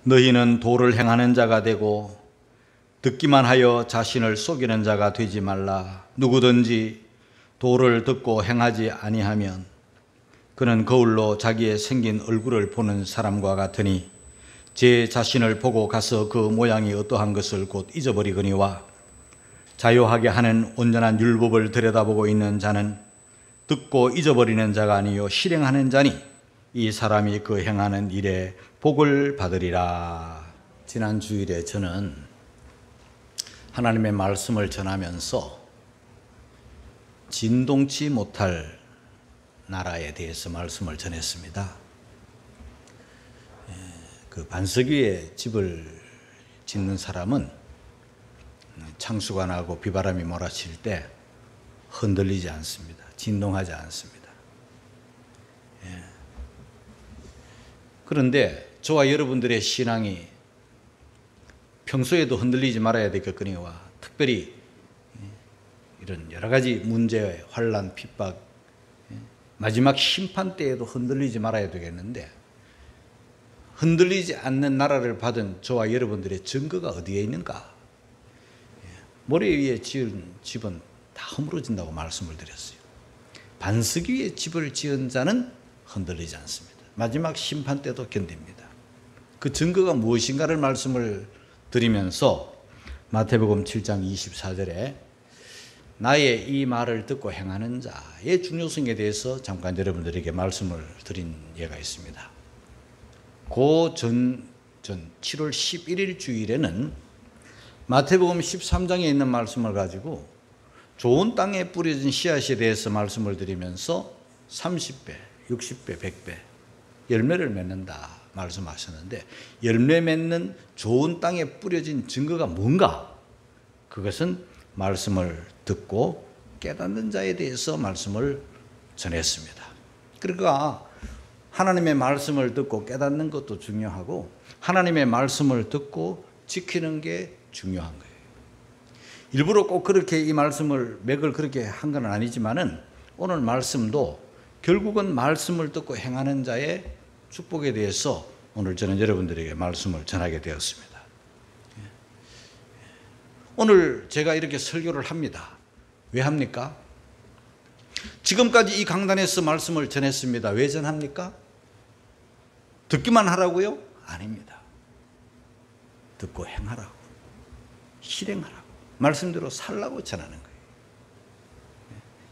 너희는 도를 행하는 자가 되고 듣기만 하여 자신을 속이는 자가 되지 말라. 누구든지 도를 듣고 행하지 아니하면 그는 거울로 자기의 생긴 얼굴을 보는 사람과 같으니 제 자신을 보고 가서 그 모양이 어떠한 것을 곧 잊어버리거니와 자요하게 하는 온전한 율법을 들여다보고 있는 자는 듣고 잊어버리는 자가 아니요 실행하는 자니 이 사람이 그 행하는 일에 복을 받으리라. 지난 주일에 저는 하나님의 말씀을 전하면서 진동치 못할 나라에 대해서 말씀을 전했습니다. 그 반석 위에 집을 짓는 사람은 창수가 나고 비바람이 몰아칠 때 흔들리지 않습니다. 진동하지 않습니다. 그런데 저와 여러분들의 신앙이 평소에도 흔들리지 말아야 되겠거니와 특별히 이런 여러 가지 문제, 환난, 핍박, 마지막 심판 때에도 흔들리지 말아야 되겠는데 흔들리지 않는 나라를 받은 저와 여러분들의 증거가 어디에 있는가? 모래 위에 지은 집은 다 허물어진다고 말씀을 드렸어요. 반석 위에 집을 지은 자는 흔들리지 않습니다. 마지막 심판 때도 견딥니다. 그 증거가 무엇인가를 말씀을 드리면서 마태복음 7장 24절에 나의 이 말을 듣고 행하는 자의 중요성에 대해서 잠깐 여러분들에게 말씀을 드린 예가 있습니다. 그 전 7월 11일 주일에는 마태복음 13장에 있는 말씀을 가지고 좋은 땅에 뿌려진 씨앗에 대해서 말씀을 드리면서 30배, 60배, 100배 열매를 맺는다 말씀하셨는데 열매 맺는 좋은 땅에 뿌려진 증거가 뭔가? 그것은 말씀을 듣고 깨닫는 자에 대해서 말씀을 전했습니다. 그러니까 하나님의 말씀을 듣고 깨닫는 것도 중요하고 하나님의 말씀을 듣고 지키는 게 중요한 거예요. 일부러 꼭 그렇게 이 말씀을 맥을 그렇게 한 건 아니지만은 오늘 말씀도 결국은 말씀을 듣고 행하는 자의 축복에 대해서 오늘 저는 여러분들에게 말씀을 전하게 되었습니다. 오늘 제가 이렇게 설교를 합니다. 왜 합니까? 지금까지 이 강단에서 말씀을 전했습니다. 왜 전합니까? 듣기만 하라고요? 아닙니다. 듣고 행하라고, 실행하라고, 말씀대로 살라고 전하는 거예요.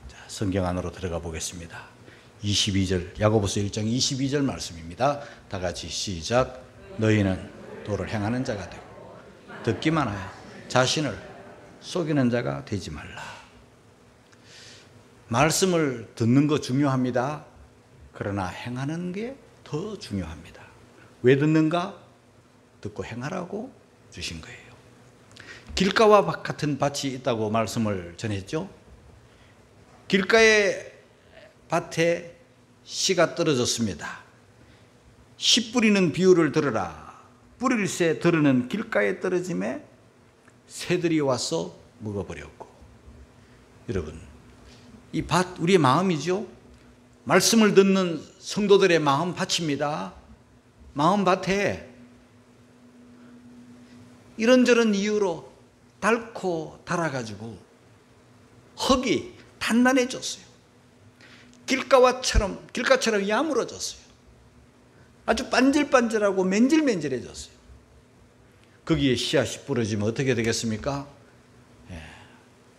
자, 성경 안으로 들어가 보겠습니다. 22절, 야고보서 1장 22절 말씀입니다. 다 같이 시작. 너희는 도를 행하는 자가 되고 듣기만 하여 자신을 속이는 자가 되지 말라. 말씀을 듣는 거 중요합니다. 그러나 행하는 게 더 중요합니다. 왜 듣는가? 듣고 행하라고 주신 거예요. 길가와 같은 밭이 있다고 말씀을 전했죠. 길가의 밭에 씨가 떨어졌습니다. 씨 뿌리는 비유를 들으라. 뿌릴 새 들으는 길가에 떨어짐에 새들이 와서 먹어버렸고. 여러분, 이 밭 우리의 마음이죠. 말씀을 듣는 성도들의 마음 밭입니다. 마음 밭에 이런저런 이유로 닳고 닳아가지고 흙이 단단해졌어요. 길가처럼 야물어졌어요. 아주 반질반질하고 맨질맨질해졌어요. 거기에 씨앗이 뿌려지면 어떻게 되겠습니까?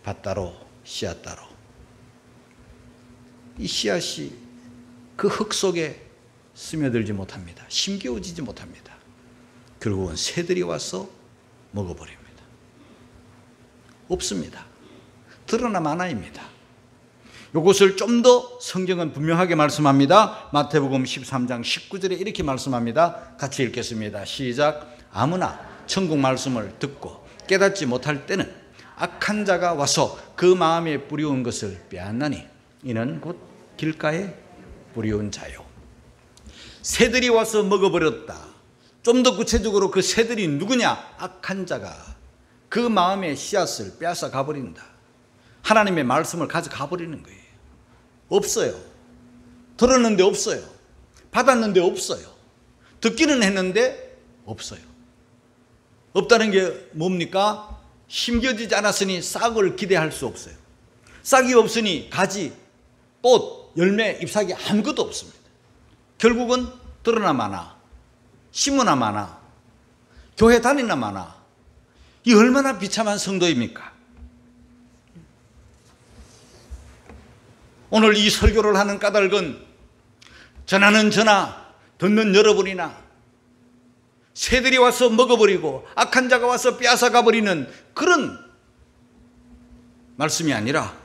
밭 따로 씨앗 따로. 이 씨앗이 그 흙 속에 스며들지 못합니다. 심겨지지 못합니다. 결국은 새들이 와서 먹어버립니다. 없습니다. 드러나 마나입니다. 이것을 좀 더 성경은 분명하게 말씀합니다. 마태복음 13장 19절에 이렇게 말씀합니다. 같이 읽겠습니다. 시작. 아무나 천국 말씀을 듣고 깨닫지 못할 때는 악한 자가 와서 그 마음에 뿌리온 것을 빼앗나니 이는 곧 길가에 뿌리온 자요. 새들이 와서 먹어버렸다. 좀 더 구체적으로 그 새들이 누구냐? 악한 자가 그 마음의 씨앗을 빼앗아 가버린다. 하나님의 말씀을 가져가 버리는 거예요. 없어요. 들었는데 없어요. 받았는데 없어요. 듣기는 했는데 없어요. 없다는 게 뭡니까? 심겨지지 않았으니 싹을 기대할 수 없어요. 싹이 없으니 가지, 꽃, 열매, 잎사귀 아무것도 없습니다. 결국은 들어나 마나, 심으나 마나, 교회 다니나 마나. 이 얼마나 비참한 성도입니까? 오늘 이 설교를 하는 까닭은 전하는 저나 듣는 여러분이나 새들이 와서 먹어버리고 악한 자가 와서 빼앗아가버리는 그런 말씀이 아니라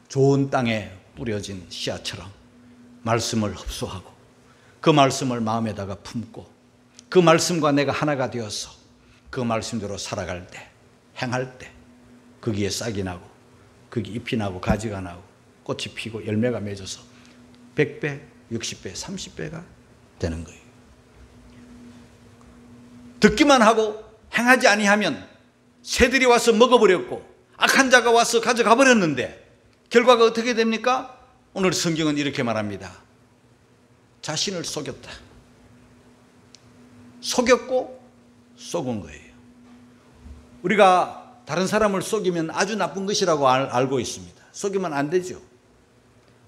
좋은 땅에 뿌려진 씨앗처럼 말씀을 흡수하고 그 말씀을 마음에다가 품고 그 말씀과 내가 하나가 되어서 그 말씀대로 살아갈 때, 행할 때 거기에 싹이 나고 거기 잎이 나고 가지가 나고 꽃이 피고 열매가 맺어서 100배, 60배, 30배가 되는 거예요. 듣기만 하고 행하지 아니하면 새들이 와서 먹어버렸고 악한 자가 와서 가져가 버렸는데 결과가 어떻게 됩니까? 오늘 성경은 이렇게 말합니다. 자신을 속였다. 속였고 속은 거예요. 우리가 다른 사람을 속이면 아주 나쁜 것이라고 알고 있습니다. 속이면 안 되죠.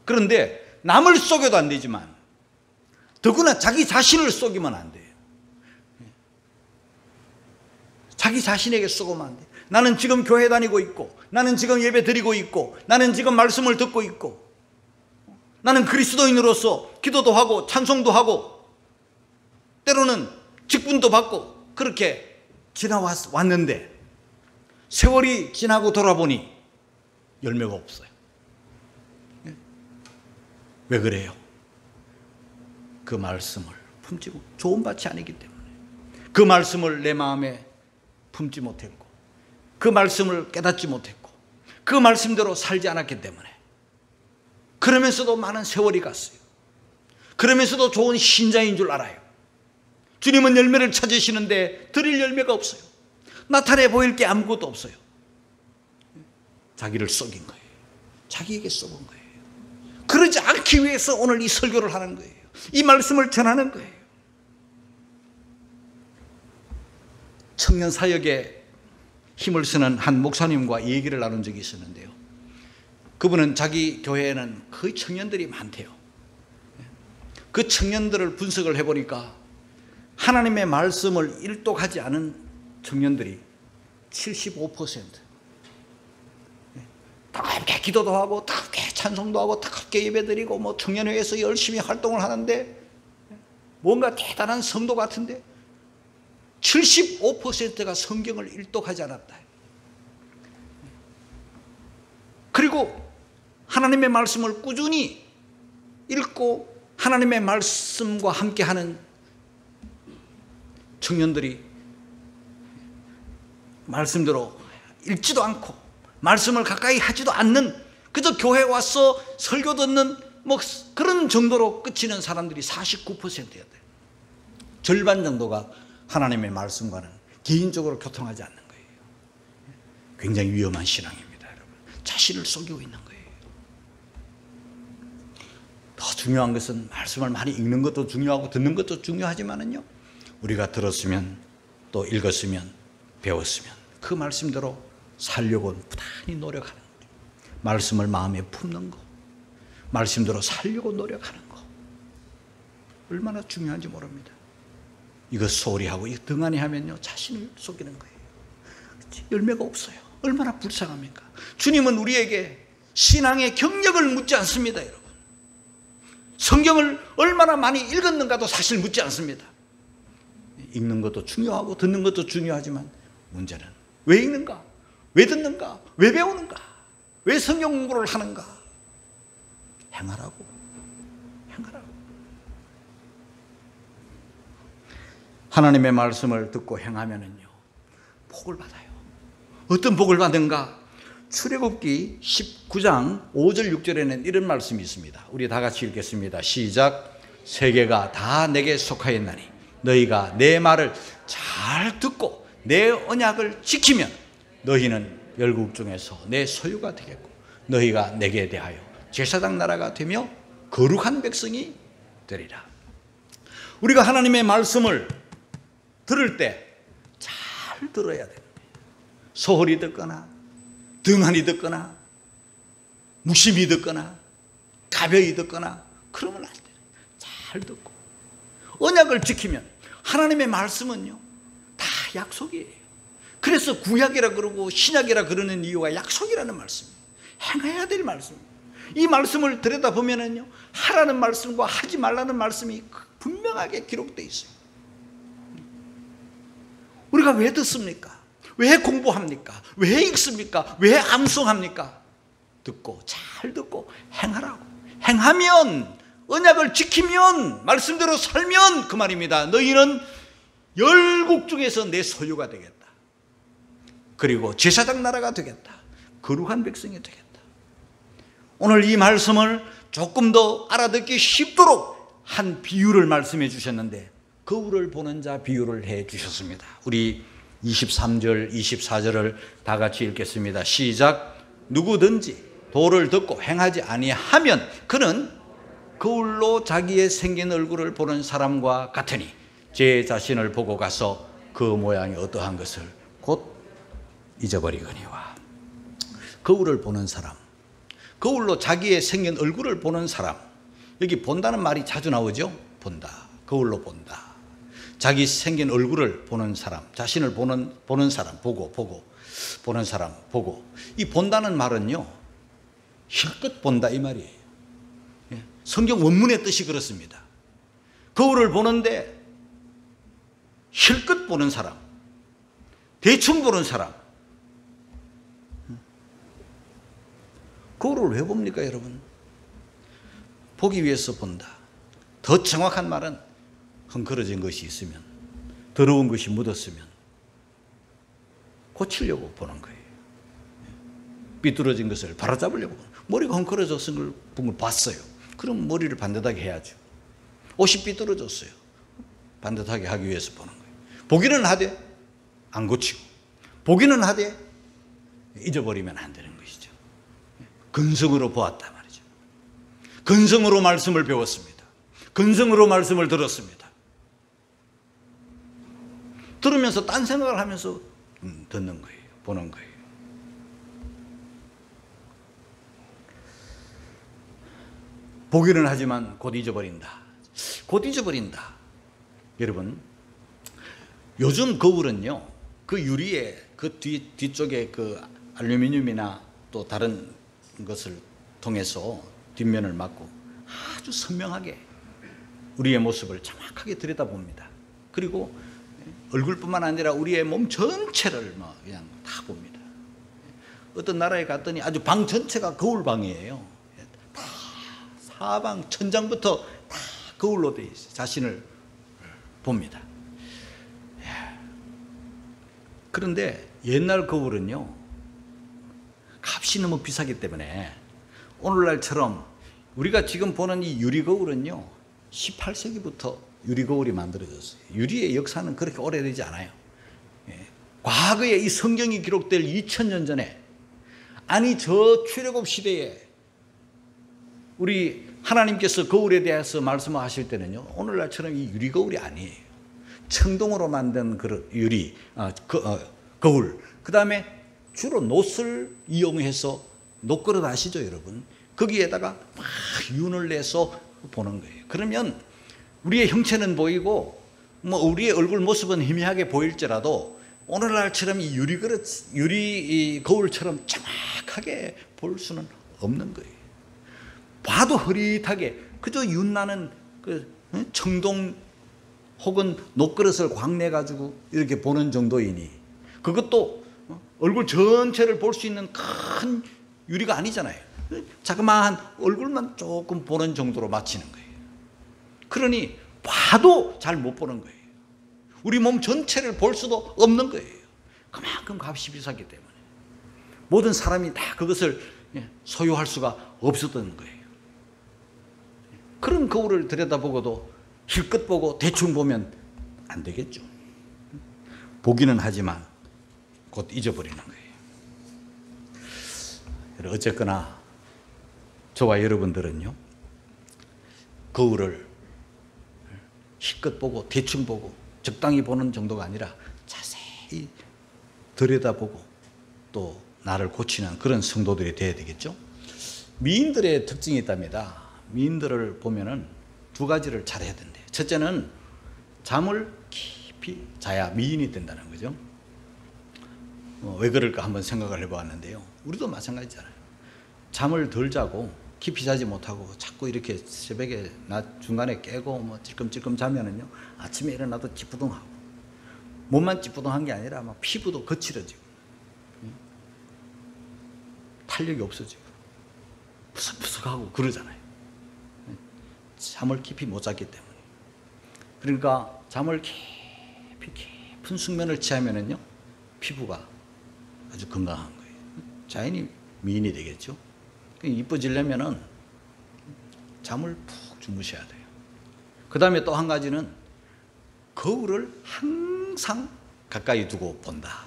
그런데 남을 속여도 안 되지만 더구나 자기 자신을 속이면 안 돼요. 자기 자신에게 속으면 안 돼. 나는 지금 교회 다니고 있고, 나는 지금 예배 드리고 있고, 나는 지금 말씀을 듣고 있고, 나는 그리스도인으로서 기도도 하고 찬송도 하고 때로는 직분도 받고 그렇게 지나왔는데 세월이 지나고 돌아보니 열매가 없어요. 왜 그래요? 그 말씀을 품지 못, 좋은 밭이 아니기 때문에 그 말씀을 내 마음에 품지 못했고 그 말씀을 깨닫지 못했고 그 말씀대로 살지 않았기 때문에 그러면서도 많은 세월이 갔어요. 그러면서도 좋은 신자인 줄 알아요. 주님은 열매를 찾으시는데 드릴 열매가 없어요. 나타내 보일 게 아무것도 없어요. 자기를 속인 거예요. 자기에게 속은 거예요. 그러지 않기 위해서 오늘 이 설교를 하는 거예요. 이 말씀을 전하는 거예요. 청년 사역에 힘을 쓰는 한 목사님과 얘기를 나눈 적이 있었는데요. 그분은 자기 교회에는 거의 청년들이 많대요. 그 청년들을 분석을 해보니까 하나님의 말씀을 일독하지 않은 청년들이 75%. 다 함께 기도도 하고 다 함께 찬송도 하고 다 함께 예배드리고 뭐 청년회에서 열심히 활동을 하는데 뭔가 대단한 성도 같은데 75%가 성경을 일독하지 않았다. 그리고 하나님의 말씀을 꾸준히 읽고 하나님의 말씀과 함께하는 청년들이 말씀대로 읽지도 않고 말씀을 가까이 하지도 않는 그저 교회 와서 설교 듣는 뭐 그런 정도로 그치는 사람들이 49%였대요. 절반 정도가 하나님의 말씀과는 개인적으로 교통하지 않는 거예요. 굉장히 위험한 신앙입니다, 여러분. 자신을 속이고 있는 거예요. 더 중요한 것은 말씀을 많이 읽는 것도 중요하고 듣는 것도 중요하지만은요, 우리가 들었으면 또 읽었으면 배웠으면 그 말씀대로 살려고 부단히 노력하는 거죠. 말씀을 마음에 품는 거, 말씀대로 살려고 노력하는 거 얼마나 중요한지 모릅니다. 이거 소홀히 하고 이거 등한히 하면요 자신을 속이는 거예요. 열매가 없어요. 얼마나 불쌍합니까? 주님은 우리에게 신앙의 경력을 묻지 않습니다, 여러분. 성경을 얼마나 많이 읽었는가도 사실 묻지 않습니다. 읽는 것도 중요하고 듣는 것도 중요하지만 문제는 왜 읽는가? 왜 듣는가? 왜 배우는가? 왜 성경 공부를 하는가? 행하라고. 하나님의 말씀을 듣고 행하면은요 복을 받아요. 어떤 복을 받는가? 출애굽기 19장 5절 6절에는 이런 말씀이 있습니다. 우리 다 같이 읽겠습니다. 시작. 세계가 다 내게 속하였나니 너희가 내 말을 잘 듣고 내 언약을 지키면 너희는 열국 중에서 내 소유가 되겠고 너희가 내게 대하여 제사장 나라가 되며 거룩한 백성이 되리라. 우리가 하나님의 말씀을 들을 때 잘 들어야 됩니다. 소홀히 듣거나 등한히 듣거나 무심히 듣거나 가벼이 듣거나 그러면 안 돼요. 잘 듣고 언약을 지키면 하나님의 말씀은요 다 약속이에요. 그래서 구약이라 그러고 신약이라 그러는 이유가 약속이라는 말씀이에요. 행해야 될 말씀이에요. 이 말씀을 들여다보면은요 하라는 말씀과 하지 말라는 말씀이 분명하게 기록되어 있어요. 우리가 왜 듣습니까? 왜 공부합니까? 왜 읽습니까? 왜 암송합니까? 듣고 잘 듣고 행하라고. 행하면 언약을 지키면 말씀대로 살면 그 말입니다. 너희는 열국 중에서 내 소유가 되겠다. 그리고 제사장 나라가 되겠다. 거룩한 백성이 되겠다. 오늘 이 말씀을 조금 더 알아듣기 쉽도록 한 비유를 말씀해 주셨는데 거울을 보는 자 비유를 해 주셨습니다. 우리 23절 24절을 다 같이 읽겠습니다. 시작. 누구든지 도를 듣고 행하지 아니하면 그는 거울로 자기의 생긴 얼굴을 보는 사람과 같으니 제 자신을 보고 가서 그 모양이 어떠한 것을 곧 잊어버리거니와. 거울을 보는 사람, 거울로 자기의 생긴 얼굴을 보는 사람. 여기 본다는 말이 자주 나오죠. 본다, 거울로 본다. 자기 생긴 얼굴을 보는 사람, 자신을 보는 사람, 보고 보는 사람, 보고. 이 본다는 말은요 실컷 본다 이 말이에요. 성경 원문의 뜻이 그렇습니다. 거울을 보는데 실컷 보는 사람, 대충 보는 사람. 거울을 왜 봅니까 여러분? 보기 위해서 본다. 더 정확한 말은 헝클어진 것이 있으면, 더러운 것이 묻었으면 고치려고 보는 거예요. 삐뚤어진 것을 바로잡으려고. 머리가 헝클어졌은 걸 봤어요. 그럼 머리를 반듯하게 해야죠. 옷이 삐뚤어졌어요. 반듯하게 하기 위해서 보는 거예요. 보기는 하되 안 고치고, 보기는 하되 잊어버리면 안 되는 것이죠. 근성으로 보았다 말이죠. 근성으로 말씀을 배웠습니다. 근성으로 말씀을 들었습니다. 들으면서 딴 생각을 하면서 듣는 거예요. 보는 거예요. 보기는 하지만 곧 잊어버린다. 곧 잊어버린다. 여러분, 요즘 거울은요, 그 유리에 그 뒤쪽에 그 알루미늄이나 또 다른 것을 통해서 뒷면을 막고 아주 선명하게 우리의 모습을 정확하게 들여다봅니다. 그리고 얼굴뿐만 아니라 우리의 몸 전체를 그냥 다 봅니다. 어떤 나라에 갔더니 아주 방 전체가 거울방이에요. 다 사방 천장부터 다 거울로 되어 있어요. 자신을 봅니다. 그런데 옛날 거울은요 값이 너무 비싸기 때문에 오늘날처럼 우리가 지금 보는 이 유리 거울은요 18세기부터 유리 거울이 만들어졌어요. 유리의 역사는 그렇게 오래되지 않아요. 과거에 이 성경이 기록될 2000년 전에, 아니 저 출애굽 시대에 우리 하나님께서 거울에 대해서 말씀하실 때는요 오늘날처럼 이 유리 거울이 아니에요. 청동으로 만든 유리 거울, 그 다음에 주로 놋을 이용해서 놋그릇 아시죠 여러분? 거기에다가 막 윤을 내서 보는 거예요. 그러면 우리의 형체는 보이고 우리의 얼굴 모습은 희미하게 보일지라도 오늘날처럼 이 유리 거울처럼 정확하게 볼 수는 없는 거예요. 봐도 흐릿하게 그저 윤나는 그 청동 혹은 놋그릇을 광내 가지고 이렇게 보는 정도이니, 그것도 얼굴 전체를 볼 수 있는 큰 유리가 아니잖아요. 자그마한 얼굴만 조금 보는 정도로 마치는 거예요. 그러니 봐도 잘 못 보는 거예요. 우리 몸 전체를 볼 수도 없는 거예요. 그만큼 값이 비싸기 때문에 모든 사람이 다 그것을 소유할 수가 없었던 거예요. 그런 거울을 들여다보고도 실컷 보고 대충 보면 안 되겠죠. 보기는 하지만 곧 잊어버리는 거예요. 어쨌거나 저와 여러분들은요 거울을 실컷 보고 대충 보고 적당히 보는 정도가 아니라 자세히 들여다보고 또 나를 고치는 그런 성도들이 돼야 되겠죠. 미인들의 특징이 있답니다. 미인들을 보면은 두 가지를 잘해야 된대요. 첫째는 잠을 깊이 자야 미인이 된다는 거죠. 왜 그럴까 한번 생각을 해보았는데요. 우리도 마찬가지잖아요. 잠을 덜 자고 깊이 자지 못하고 자꾸 이렇게 새벽에 낮 중간에 깨고 뭐 찔끔찔끔 자면은요, 아침에 일어나도 찌뿌둥하고, 몸만 찌뿌둥한 게 아니라 막 피부도 거칠어지고 탄력이 없어지고 푸석푸석하고 그러잖아요. 잠을 깊이 못 잤기 때문에. 그러니까 잠을 깊은 숙면을 취하면은요, 피부가 아주 건강한 거예요. 자연히 미인이 되겠죠. 이뻐지려면은 잠을 푹 주무셔야 돼요. 그 다음에 또 한 가지는 거울을 항상 가까이 두고 본다.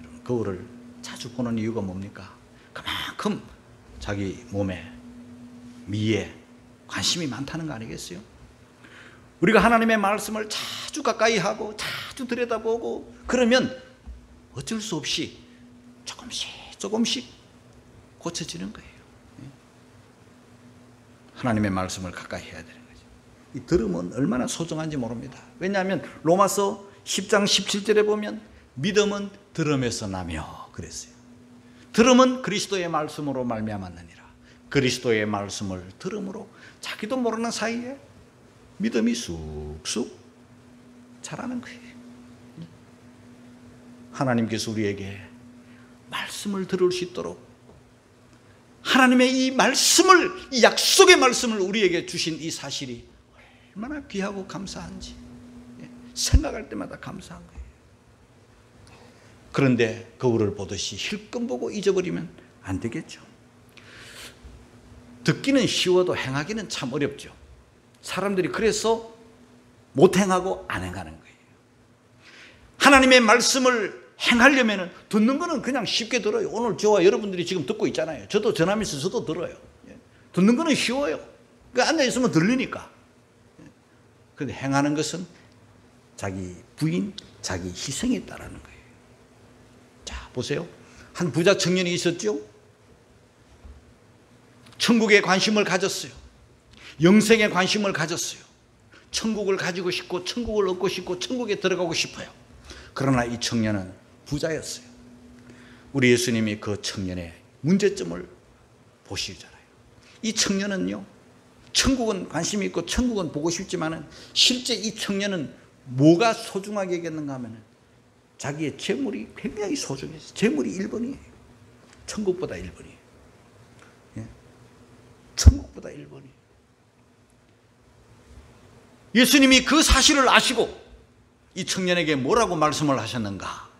여러분, 거울을 자주 보는 이유가 뭡니까? 그만큼 자기 몸에, 미에 관심이 많다는 거 아니겠어요? 우리가 하나님의 말씀을 자주 가까이 하고 자주 들여다보고 그러면 어쩔 수 없이 조금씩 고쳐지는 거예요. 하나님의 말씀을 가까이 해야 되는 거죠. 이 들음은 얼마나 소중한지 모릅니다. 왜냐하면 로마서 10장 17절에 보면 믿음은 들음에서 나며 그랬어요. 들음은 그리스도의 말씀으로 말미암았느니라. 그리스도의 말씀을 들음으로 자기도 모르는 사이에 믿음이 쑥쑥 자라는 거예요. 하나님께서 우리에게 말씀을 들을 수 있도록 하나님의 이 말씀을, 이 약속의 말씀을 우리에게 주신 이 사실이 얼마나 귀하고 감사한지 생각할 때마다 감사한 거예요. 그런데 거울을 보듯이 힐끔 보고 잊어버리면 안 되겠죠. 듣기는 쉬워도 행하기는 참 어렵죠. 사람들이 그래서 못 행하고 안 행하는 거예요. 하나님의 말씀을 행하려면 듣는 거는 그냥 쉽게 들어요. 오늘 저와 여러분들이 지금 듣고 있잖아요. 저도 전하면서 저도 들어요. 듣는 거는 쉬워요. 그러니까 앉아있으면 들리니까. 그런데 행하는 것은 자기 부인, 자기 희생에 따르는 거예요. 자, 보세요. 한 부자 청년이 있었죠. 천국에 관심을 가졌어요. 영생에 관심을 가졌어요. 천국을 가지고 싶고 천국을 얻고 싶고 천국에 들어가고 싶어요. 그러나 이 청년은 부자였어요. 우리 예수님이 그 청년의 문제점을 보시잖아요. 이 청년은요, 천국은 관심이 있고 천국은 보고 싶지만은 실제 이 청년은 뭐가 소중하게 여겼는가 하면은 자기의 재물이 굉장히 소중했어요. 재물이 1번이에요. 천국보다 1번이에요. 예? 천국보다 1번이에요. 예수님이 그 사실을 아시고 이 청년에게 뭐라고 말씀을 하셨는가?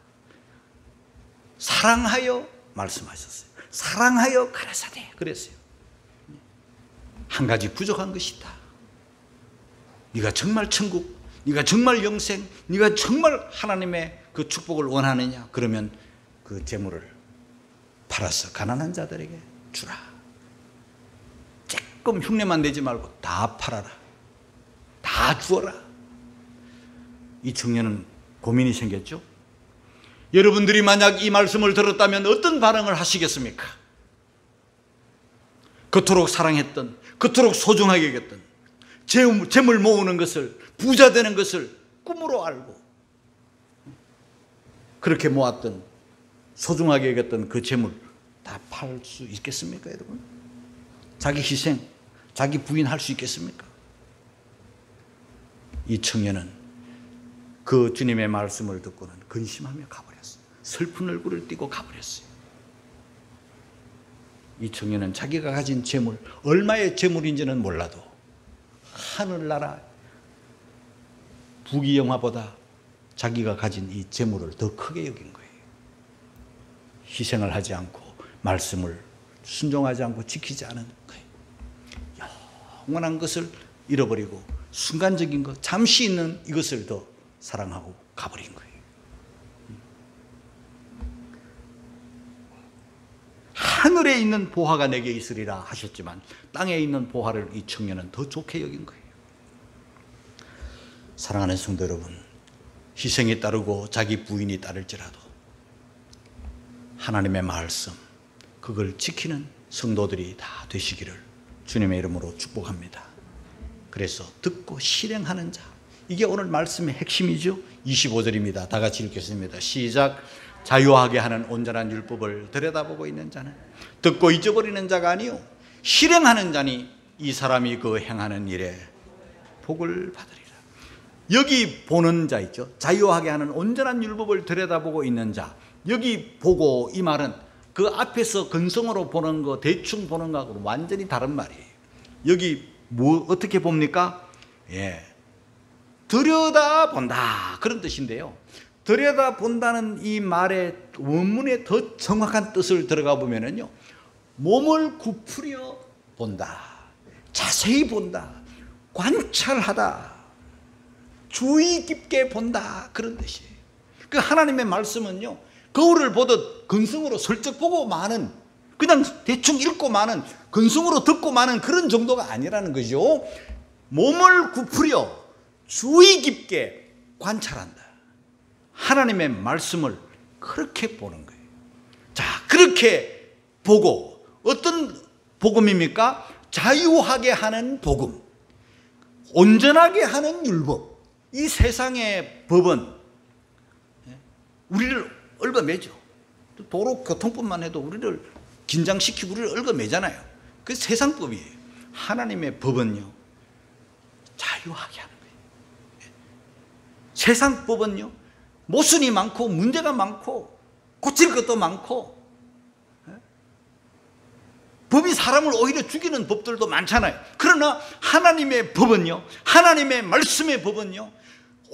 사랑하여 말씀하셨어요. 사랑하여 가라사대 그랬어요. 한 가지 부족한 것이 있다. 네가 정말 천국, 네가 정말 영생, 네가 정말 하나님의 그 축복을 원하느냐? 그러면 그 재물을 팔아서 가난한 자들에게 주라. 조금 흉내만 내지 말고 다 팔아라. 다 주어라. 이 청년은 고민이 생겼죠. 여러분들이 만약 이 말씀을 들었다면 어떤 반응을 하시겠습니까? 그토록 사랑했던, 그토록 소중하게 여겼던 재물 모으는 것을, 부자 되는 것을 꿈으로 알고 그렇게 모았던, 소중하게 여겼던 그 재물 다 팔 수 있겠습니까, 여러분? 자기 희생, 자기 부인할 수 있겠습니까? 이 청년은 그 주님의 말씀을 듣고는 근심하며 가버렸어요. 슬픈 얼굴을 띠고 가버렸어요. 이 청년은 자기가 가진 재물, 얼마의 재물인지는 몰라도 하늘나라 부귀영화보다 자기가 가진 이 재물을 더 크게 여긴 거예요. 희생을 하지 않고 말씀을 순종하지 않고 지키지 않은 거예요. 영원한 것을 잃어버리고 순간적인 것, 잠시 있는 이것을 더 사랑하고 가버린 거예요. 하늘에 있는 보화가 내게 있으리라 하셨지만 땅에 있는 보화를 이 청년은 더 좋게 여긴 거예요. 사랑하는 성도 여러분, 희생이 따르고 자기 부인이 따를지라도 하나님의 말씀, 그걸 지키는 성도들이 다 되시기를 주님의 이름으로 축복합니다. 그래서 듣고 실행하는 자, 이게 오늘 말씀의 핵심이죠. 25절입니다. 다 같이 읽겠습니다. 시작. 자유하게 하는 온전한 율법을 들여다보고 있는 자는 듣고 잊어버리는 자가 아니요 실행하는 자니 이 사람이 그 행하는 일에 복을 받으리라. 여기 보는 자 있죠. 자유하게 하는 온전한 율법을 들여다보고 있는 자. 여기 보고, 이 말은 그 앞에서 근성으로 보는 거, 대충 보는 거하고 완전히 다른 말이에요. 여기 뭐 어떻게 봅니까? 들여다본다, 그런 뜻인데요. 들여다본다는 이 말의 원문의 더 정확한 뜻을 들어가 보면은요, 몸을 굽으려 본다, 자세히 본다, 관찰하다, 주의 깊게 본다, 그런 뜻이에요. 그 하나님의 말씀은요, 거울을 보듯 근성으로 슬쩍 보고 마는, 그냥 대충 읽고 마는, 근성으로 듣고 마는 그런 정도가 아니라는 거죠. 몸을 굽으려 주의 깊게 관찰한다. 하나님의 말씀을 그렇게 보는 거예요. 자, 그렇게 보고, 어떤 복음입니까? 자유하게 하는 복음, 온전하게 하는 율법. 이 세상의 법은 우리를 얽어매죠. 도로교통법만 해도 우리를 긴장시키고 우리를 얽어매잖아요. 그 세상법이에요. 하나님의 법은요, 자유하게 하는 거예요. 세상 법은요, 모순이 많고 문제가 많고 고칠 것도 많고, 법이 사람을 오히려 죽이는 법들도 많잖아요. 그러나 하나님의 법은요, 하나님의 말씀의 법은요,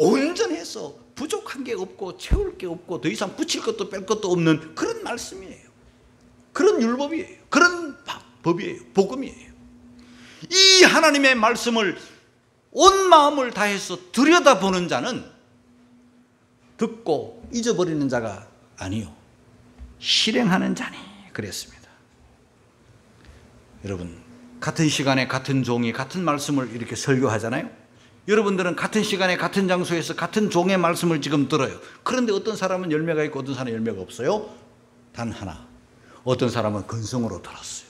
온전해서 부족한 게 없고 채울 게 없고 더 이상 붙일 것도 뺄 것도 없는 그런 말씀이에요. 그런 율법이에요. 그런 법이에요. 복음이에요. 이 하나님의 말씀을 온 마음을 다해서 들여다보는 자는 듣고 잊어버리는 자가 아니요 실행하는 자니 그랬습니다. 여러분, 같은 시간에 같은 종이 같은 말씀을 이렇게 설교하잖아요. 여러분들은 같은 시간에 같은 장소에서 같은 종의 말씀을 지금 들어요. 그런데 어떤 사람은 열매가 있고 어떤 사람은 열매가 없어요. 단 하나, 어떤 사람은 근성으로 들었어요.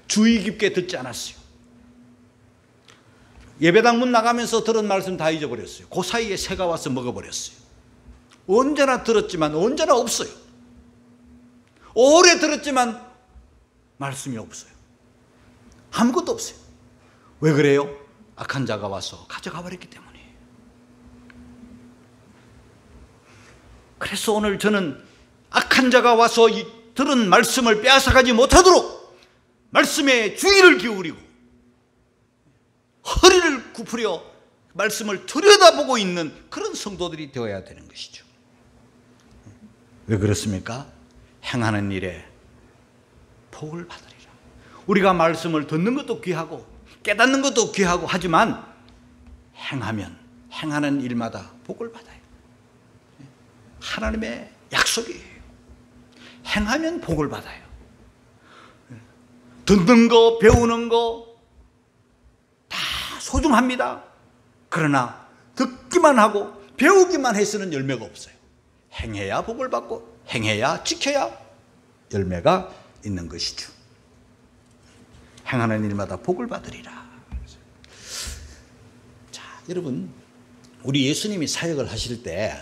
주의 깊게 듣지 않았어요. 예배당 문 나가면서 들은 말씀 다 잊어버렸어요. 그 사이에 새가 와서 먹어버렸어요. 언제나 들었지만 언제나 없어요. 오래 들었지만 말씀이 없어요. 아무것도 없어요. 왜 그래요? 악한 자가 와서 가져가 버렸기 때문이에요. 그래서 오늘 저는 악한 자가 와서 이 들은 말씀을 빼앗아가지 못하도록 말씀에 주의를 기울이고 허리를 굽으려 말씀을 들여다보고 있는 그런 성도들이 되어야 되는 것이죠. 왜 그렇습니까? 행하는 일에 복을 받으리라. 우리가 말씀을 듣는 것도 귀하고 깨닫는 것도 귀하고 하지만 행하면 행하는 일마다 복을 받아요. 하나님의 약속이에요. 행하면 복을 받아요. 듣는 거, 배우는 거 다 소중합니다. 그러나 듣기만 하고 배우기만 해서는 열매가 없어요. 행해야 복을 받고 행해야 지켜야 열매가 있는 것이죠. 행하는 일마다 복을 받으리라. 자, 여러분, 우리 예수님이 사역을 하실 때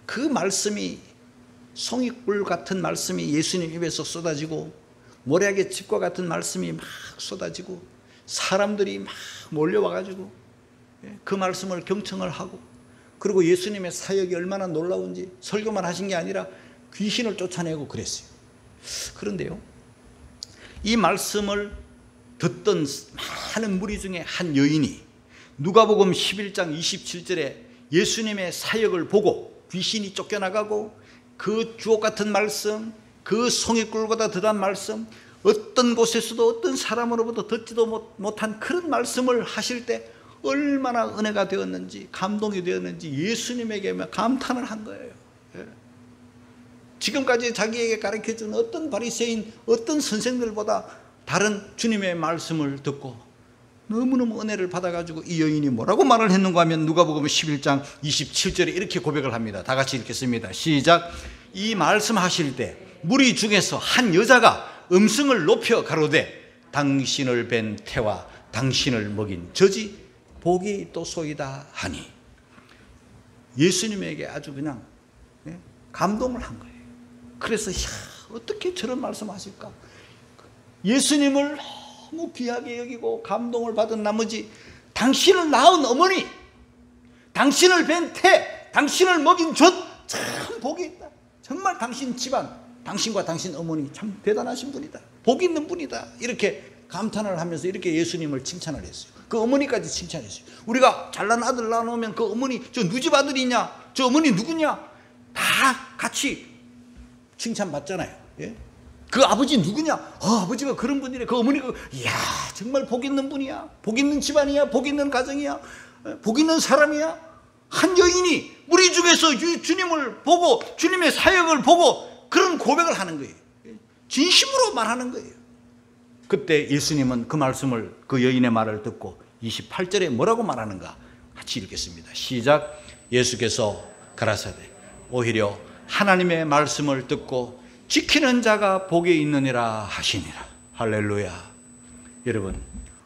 그 말씀이 송이꿀 같은 말씀이 예수님 입에서 쏟아지고 모래알의 즙과 같은 말씀이 막 쏟아지고 사람들이 막 몰려와가지고 그 말씀을 경청을 하고, 그리고 예수님의 사역이 얼마나 놀라운지 설교만 하신 게 아니라 귀신을 쫓아내고 그랬어요. 그런데요, 이 말씀을 듣던 많은 무리 중에 한 여인이 누가복음 11장 27절에 예수님의 사역을 보고 귀신이 쫓겨나가고 그 주옥 같은 말씀, 그 송이꿀보다 더한 말씀, 어떤 곳에서도 어떤 사람으로부터 듣지도 못한 그런 말씀을 하실 때 얼마나 은혜가 되었는지 감동이 되었는지 예수님에게 감탄을 한 거예요. 지금까지 자기에게 가르쳐준 어떤 바리새인, 어떤 선생들보다 다른 주님의 말씀을 듣고 너무너무 은혜를 받아가지고 이 여인이 뭐라고 말을 했는가 하면 누가복음 11장 27절에 이렇게 고백을 합니다. 다 같이 읽겠습니다. 시작. 이 말씀하실 때 무리 중에서 한 여자가 음성을 높여 가로되 당신을 뵌 태와 당신을 먹인 젖이 복이 있도소이다 하니, 예수님에게 아주 그냥 감동을 한 거예요. 그래서 어떻게 저런 말씀하실까? 예수님을 너무 귀하게 여기고 감동을 받은 나머지 당신을 낳은 어머니, 당신을 뵌 태, 당신을 먹인 젖, 참 복이 있다. 정말 당신 집안, 당신과 당신 어머니 참 대단하신 분이다. 복 있는 분이다. 이렇게 감탄을 하면서 이렇게 예수님을 칭찬을 했어요. 그 어머니까지 칭찬했어요. 우리가 잘난 아들 낳아놓으면 그 어머니, 저 누집 아들이냐, 저 어머니 누구냐, 다 같이 칭찬받잖아요. 예? 그 아버지 누구냐? 아버지가 그런 분이래. 그 어머니가, 이야, 정말 복 있는 분이야. 복 있는 집안이야. 복 있는 가정이야. 복 있는 사람이야. 한 여인이 우리 중에서 주님을 보고 주님의 사역을 보고 그런 고백을 하는 거예요. 진심으로 말하는 거예요. 그때 예수님은 그 말씀을, 그 여인의 말을 듣고 28절에 뭐라고 말하는가 같이 읽겠습니다. 시작. 예수께서 가라사대 오히려 하나님의 말씀을 듣고 지키는 자가 복이 있느니라 하시니라. 할렐루야. 여러분,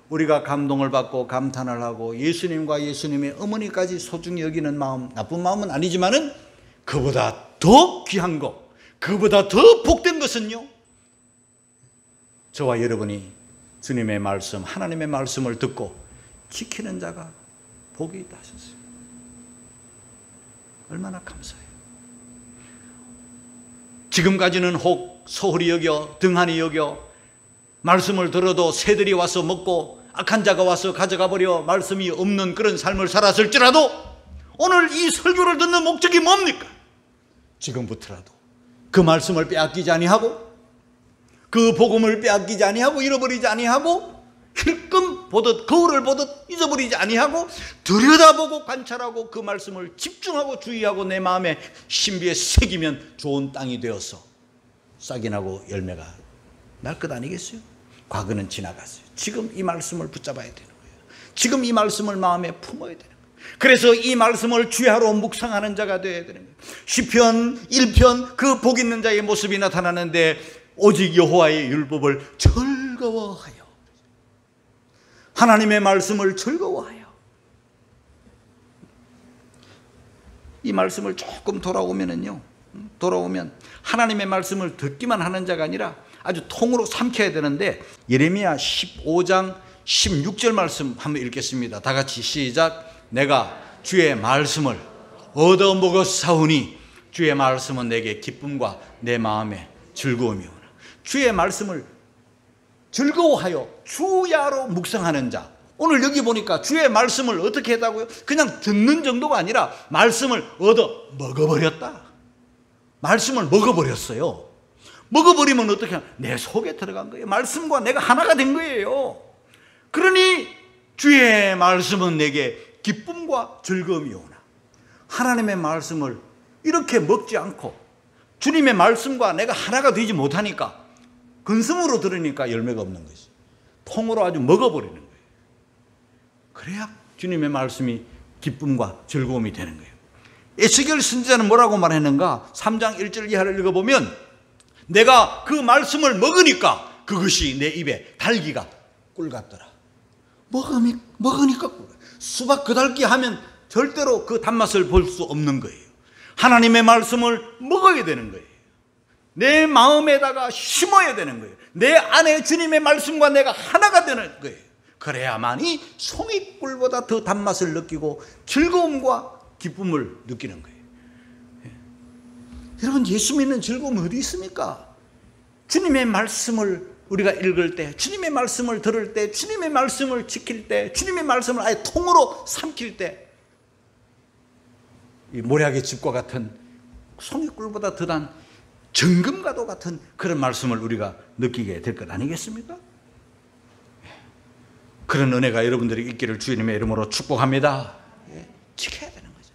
우리가 감동을 받고 감탄을 하고 예수님과 예수님의 어머니까지 소중히 여기는 마음, 나쁜 마음은 아니지만은 그보다 더 귀한 것, 그보다 더 복된 것은요, 저와 여러분이 주님의 말씀, 하나님의 말씀을 듣고 지키는 자가 복이 있다 하셨어요. 얼마나 감사해요. 지금까지는 혹 소홀히 여겨 등한히 여겨 말씀을 들어도 새들이 와서 먹고 악한 자가 와서 가져가 버려 말씀이 없는 그런 삶을 살았을지라도 오늘 이 설교를 듣는 목적이 뭡니까? 지금부터라도 그 말씀을 빼앗기지 아니하고 그 복음을 빼앗기지 아니하고 잃어버리지 아니하고 힐끔 보듯 거울을 보듯 잊어버리지 아니하고 들여다보고 관찰하고 그 말씀을 집중하고 주의하고 내 마음에 신비에 새기면 좋은 땅이 되어서 싹이 나고 열매가 날 것 아니겠어요? 과거는 지나갔어요. 지금 이 말씀을 붙잡아야 되는 거예요. 지금 이 말씀을 마음에 품어야 되는 거예요. 그래서 이 말씀을 주야로 묵상하는 자가 되어야 되는 거예요. 시편 1편 그 복 있는 자의 모습이 나타나는데 오직 여호와의 율법을 즐거워하여, 하나님의 말씀을 즐거워하여, 이 말씀을 조금 돌아오면 하나님의 말씀을 듣기만 하는 자가 아니라 아주 통으로 삼켜야 되는데, 예레미야 15장 16절 말씀 한번 읽겠습니다. 다 같이 시작. 내가 주의 말씀을 얻어먹었사오니 주의 말씀은 내게 기쁨과 내 마음에 즐거움이오나. 주의 말씀을 즐거워하여 주야로 묵상하는 자. 오늘 여기 보니까 주의 말씀을 어떻게 했다고요? 그냥 듣는 정도가 아니라 말씀을 얻어 먹어버렸다. 말씀을 먹어버렸어요. 먹어버리면 어떻게 하냐? 내 속에 들어간 거예요. 말씀과 내가 하나가 된 거예요. 그러니 주의 말씀은 내게 기쁨과 즐거움이 오나. 하나님의 말씀을 이렇게 먹지 않고 주님의 말씀과 내가 하나가 되지 못하니까 근성으로 들으니까 열매가 없는 거지. 통으로 아주 먹어버리는 거예요. 그래야 주님의 말씀이 기쁨과 즐거움이 되는 거예요. 에스겔 선지자는 뭐라고 말했는가? 3장 1절 이하를 읽어보면 내가 그 말씀을 먹으니까 그것이 내 입에 달기가 꿀 같더라. 먹으니까 꿀. 수박 그달기 하면 절대로 그 단맛을 볼 수 없는 거예요. 하나님의 말씀을 먹어야 되는 거예요. 내 마음에다가 심어야 되는 거예요. 내 안에 주님의 말씀과 내가 하나가 되는 거예요. 그래야만이 송이꿀보다 더 단맛을 느끼고 즐거움과 기쁨을 느끼는 거예요. 여러분, 예수 믿는 즐거움이 어디 있습니까? 주님의 말씀을 우리가 읽을 때, 주님의 말씀을 들을 때, 주님의 말씀을 지킬 때, 주님의 말씀을 아예 통으로 삼킬 때, 이 모략의 즙과 같은 송이꿀보다 더단 정금과도 같은 그런 말씀을 우리가 느끼게 될 것 아니겠습니까? 그런 은혜가 여러분들이 있기를 주님의 이름으로 축복합니다. 지켜야 되는 거죠.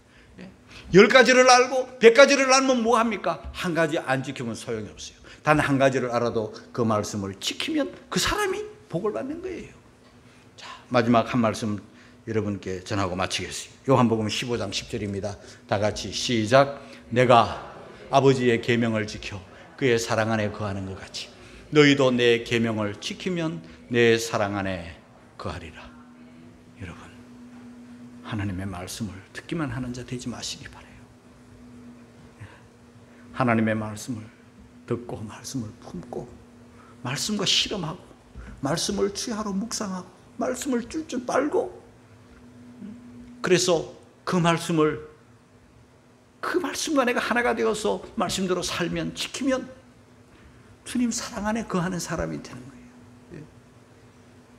10가지를 알고 100가지를 알면 뭐합니까? 한 가지 안 지키면 소용이 없어요. 단 한 가지를 알아도 그 말씀을 지키면 그 사람이 복을 받는 거예요. 자, 마지막 한 말씀 여러분께 전하고 마치겠습니다. 요한복음 15장 10절입니다. 다 같이 시작. 내가 아버지의 계명을 지켜 그의 사랑 안에 거하는 것 같이 너희도 내 계명을 지키면 내 사랑 안에 거하리라. 여러분, 하나님의 말씀을 듣기만 하는 자 되지 마시기 바라요. 하나님의 말씀을 듣고 말씀을 품고 말씀과 실험하고 말씀을 주야로 묵상하고 말씀을 줄줄 빨고, 그래서 그 말씀과 내가 하나가 되어서 말씀대로 살면 지키면 주님 사랑 안에 거하는 사람이 되는 거예요.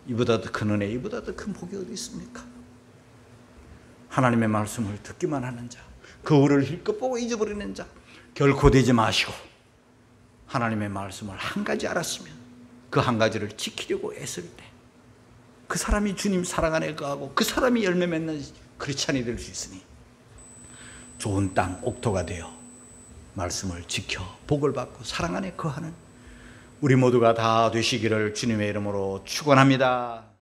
이보다 더 큰 은혜, 이보다 더 큰 복이 어디 있습니까? 하나님의 말씀을 듣기만 하는 자, 거울을 힐끗 보고 잊어버리는 자 결코 되지 마시고, 하나님의 말씀을 한 가지 알았으면 그 한 가지를 지키려고 애쓸 때 그 사람이 주님 사랑 안에 거하고 그 사람이 열매 맺는 크리스찬이 될 수 있으니 좋은 땅 옥토가 되어 말씀을 지켜 복을 받고 사랑 안에 거하는 우리 모두가 다 되시기를 주님의 이름으로 축원합니다.